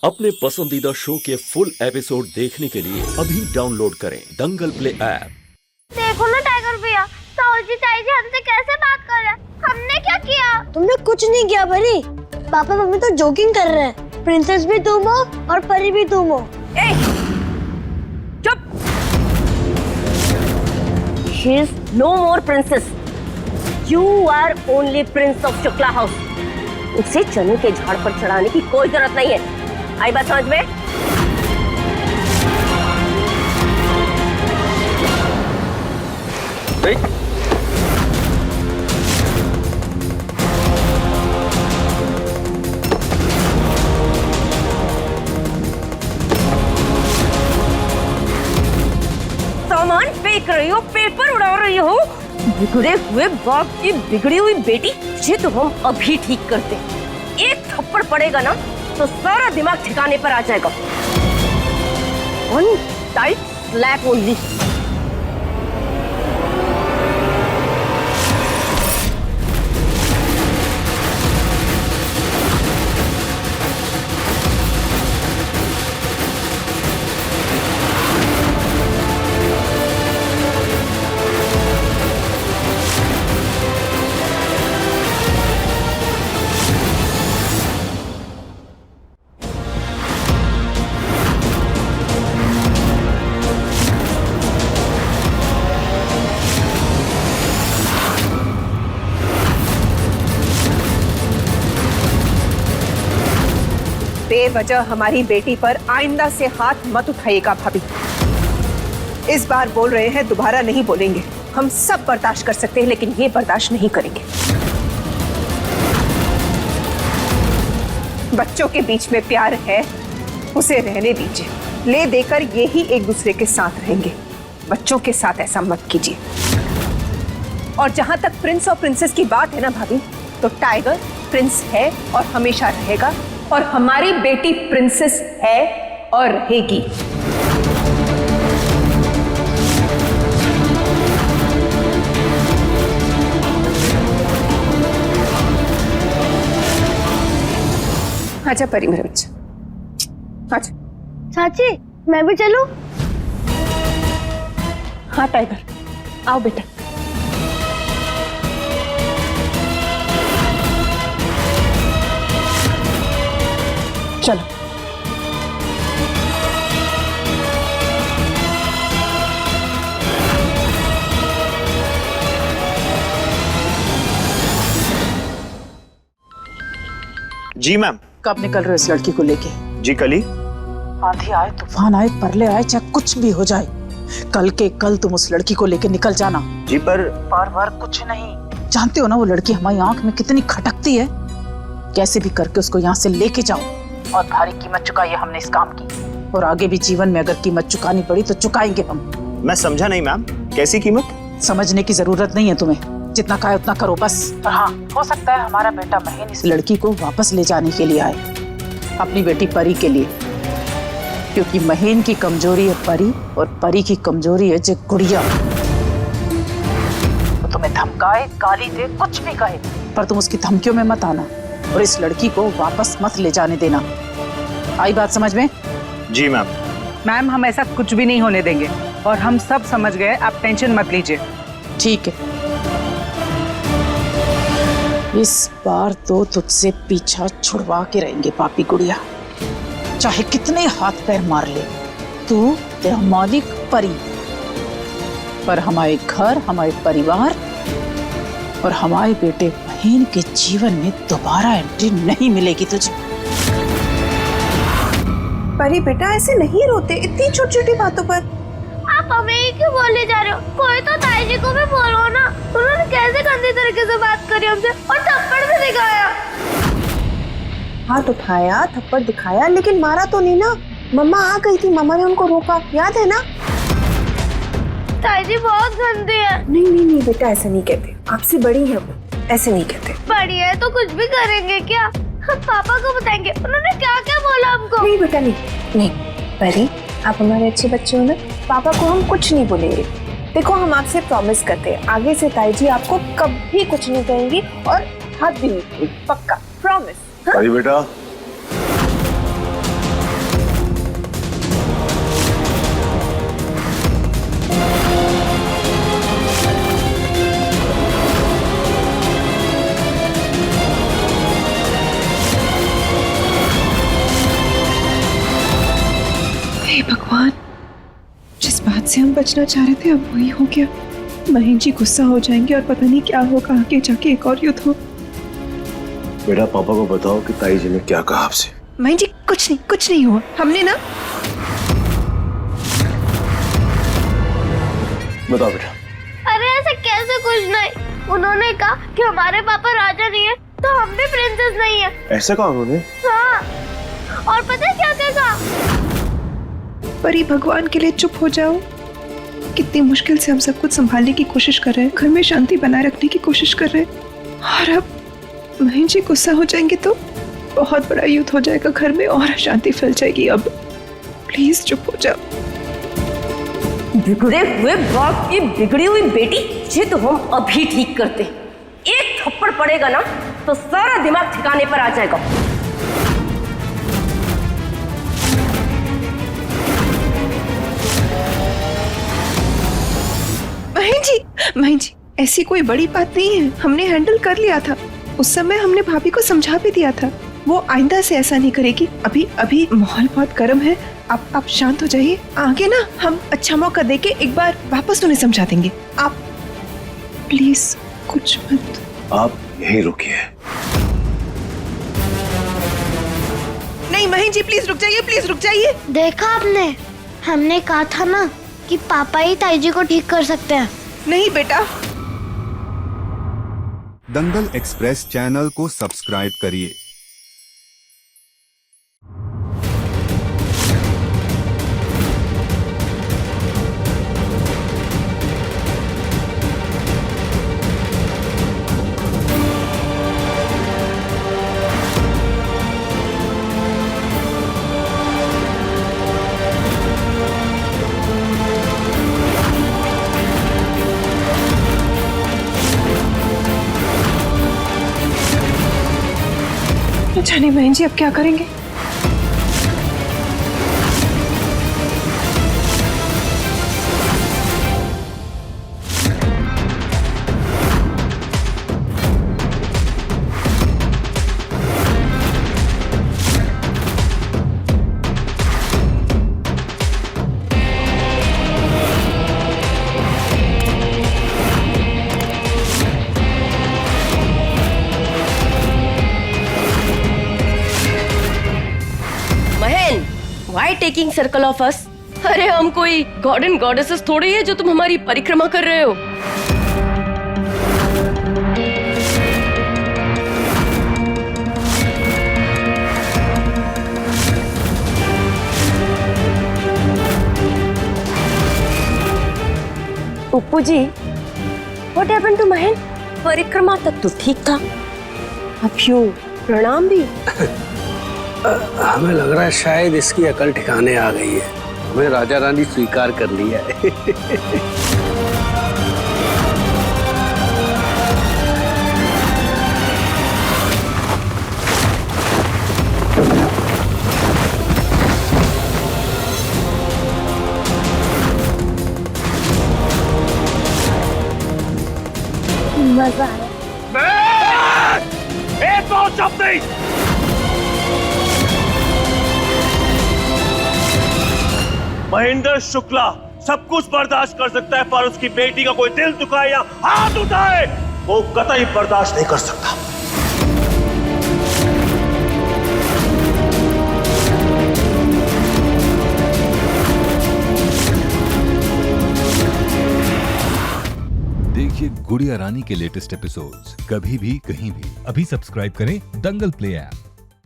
अपने पसंदीदा शो के फुल एपिसोड देखने के लिए अभी डाउनलोड करें दंगल प्ले ऐप। देखो ना टाइगर भैया, साहू जी ताई जी हमसे कैसे बात कर रहे हैं। हमने क्या किया? तुमने कुछ नहीं किया परी। पापा मम्मी तो जोकिंग कर रहे हैं। प्रिंसेस भी तुम हो और परी भी तुम हो। चुप! She is no more princess. You are only prince of Shukla house. उसे चने के झाड़ पर चढ़ाने की कोई जरूरत नहीं है। आई बात समझ में? सामान फेंक रही हो, पेपर उड़ा रही हो। बिगड़े हुए बाप की बिगड़ी हुई बेटी, ये तो हम अभी ठीक करते। एक थप्पड़ पड़ेगा ना तो सारा दिमाग ठिकाने पर आ जाएगा। One tight slap only. बेवजह हमारी बेटी पर आइंदा से हाथ मत उठाइएगा भाभी। इस बार बोल रहे हैं, दोबारा नहीं बोलेंगे। हम सब बर्दाश्त कर सकते हैं लेकिन ये बर्दाश्त नहीं करेंगे। बच्चों के बीच में प्यार है, उसे रहने दीजिए। ले देकर ये ही एक दूसरे के साथ रहेंगे। बच्चों के साथ ऐसा मत कीजिए। और जहां तक प्रिंस और प्रिंसेस की बात है ना भाभी, तो टाइगर प्रिंस है और हमेशा रहेगा, और हमारी बेटी प्रिंसेस है और रहेगी। आजा परी मेरे बच्चा, आजा। चाची मैं भी चलूं? हाँ टाइगर, आओ बेटा। चलो। जी मैम। कब निकल रहे हो इस लड़की को लेके? जी कल ही। आंधी आए, तूफान आए, परले आए, चाहे कुछ भी हो जाए, कल के कल तुम उस लड़की को लेके निकल जाना। जी पर बार कुछ नहीं। जानते हो ना वो लड़की हमारी आंख में कितनी खटकती है। कैसे भी करके उसको यहाँ से लेके जाओ, और भारी कीमत चुकाई है हमने इस काम की, और आगे भी जीवन में अगर कीमत चुकानी पड़ी तो चुकाएंगे हम। मैं समझा नहीं मैम, कैसी कीमत? समझने की जरूरत नहीं है तुम्हें, जितना कहा उतना करो बस। और हाँ, हो सकता है हमारा बेटा महेन इस लड़की को वापस ले जाने के लिए आए, अपनी बेटी परी के लिए, क्योंकि महेन की कमजोरी है परी, और परी की कमजोरी है जे गुड़िया। वो तुम्हें धमकाए, गाली दे, कुछ भी कहे, पर तुम उसकी धमकियों में मत आना, और इस लड़की को वापस मत ले जाने देना। आई बात समझ में? जी मैम। मैम हम ऐसा कुछ भी नहीं होने देंगे, और हम सब समझ गए, आप टेंशन मत लीजिए। ठीक है, इस बार तो तुझसे पीछा छुड़वा के रहेंगे पापी गुड़िया, चाहे कितने हाथ पैर मार ले। तू तेरा मालिक परी, पर हमारे घर, हमारे परिवार और हमारे बेटे महेन के जीवन में दोबारा एंट्री नहीं मिलेगी तुझे। परी बेटा ऐसे नहीं रोते इतनी छोटी छोटी बातों पर। आप हमें ही क्यों बोले जा रहे हो? कोई तो ताई जी को भी बोलो ना। उन्होंने कैसे गंदी तरीके से बात करी हमसे, और थप्पड़ भी दिखाया। हाथ उठाया, थप्पड़ दिखाया, लेकिन मारा तो नहीं ना। मम्मा आ गई थी, मम्मा ने उनको रोका, याद है ना? ताई जी बहुत गंदी है। नहीं बेटा, ऐसा नहीं कहते। आपसे बड़ी है वो, ऐसे नहीं कहते। बड़ी है तो कुछ भी करेंगे क्या? हम पापा को बताएंगे उन्होंने क्या क्या बोला हमको। नहीं बेटा, नहीं परी, आप हमारे अच्छे बच्चे हो ना। पापा को हम कुछ नहीं बोलेंगे। देखो हम आपसे प्रॉमिस करते हैं, आगे से ताई जी आपको कभी कुछ नहीं कहेंगी, और हाथ भी नहीं, पक्का प्रॉमिस। बेटा जिससे हम बचना चाह रहे थे अब वही हो गया। महेंद्र जी गुस्सा हो जाएंगे और पता नहीं क्या होगा, आगे जाके एक और युद्ध हो। बेटा पापा को बताओ कि ताई जी ने क्या कहा आपसे। महेंद्र जी कुछ नहीं हुआ। हमने ना बताओ बेटा। अरे ऐसे कैसे कुछ नहीं, उन्होंने कहा कि हमारे पापा राजा नहीं है तो हम भी प्रिंसेस नहीं है। ऐसा कहा उन्होंने? हाँ, और पता है क्या क्या कहा? परी भगवान के लिए चुप हो जाओ। कितनी मुश्किल से हम सब कुछ संभालने की कोशिश कर रहे हैं, घर में शांति बनाए रखने की कोशिश कर रहे हैं, और अब महेंद्र जी गुस्सा हो जाएंगे तो बहुत बड़ा युद्ध हो जाएगा घर में और अशांति फैल जाएगी। अब प्लीज चुप हो जाओ। बिगड़े हुए बाप की बिगड़ी हुई बेटी, ये तो हम अभी ठीक करते। एक थप्पड़ पड़ेगा ना तो सारा दिमाग ठिकाने पर आ जाएगा। महेंद्र जी ऐसी कोई बड़ी बात नहीं है, हमने हैंडल कर लिया था। उस समय हमने भाभी को समझा भी दिया था, वो आइंदा से ऐसा नहीं करेगी। अभी माहौल बहुत गर्म है, आप शांत हो जाइए। आगे ना हम अच्छा मौका देके एक बार वापस उन्हें समझा देंगे। आप प्लीज कुछ मत। आप यहीं रुकिए। नहीं महेंद्र जी प्लीज रुक जाइए। देखा आपने, हमने कहा था ना कि पापा ही ताई जी को ठीक कर सकते हैं। नहीं बेटा। दंगल एक्सप्रेस चैनल को सब्सक्राइब करिए। जाने बहन जी अब क्या करेंगे। Why taking circle of us? अरे हम कोई गॉड एंड गॉडेसेस थोड़ी है जो तुम हमारी परिक्रमा कर रहे हो। उप्पू जी, what happened to महेंद्र? परिक्रमा तक तो ठीक था, अब यूं प्रणाम भी। हमें लग रहा है शायद इसकी अकल ठिकाने आ गई है, हमें राजा रानी स्वीकार कर लिया है। मजा आया। एक तो शब्द नहीं। महेंद्र शुक्ला सब कुछ बर्दाश्त कर सकता है, पर उसकी बेटी का कोई दिल दुखाए या हाथ उठाए वो कतई बर्दाश्त नहीं कर सकता। देखिए गुड़िया रानी के लेटेस्ट एपिसोड्स कभी भी कहीं भी। अभी सब्सक्राइब करें दंगल प्ले ऐप।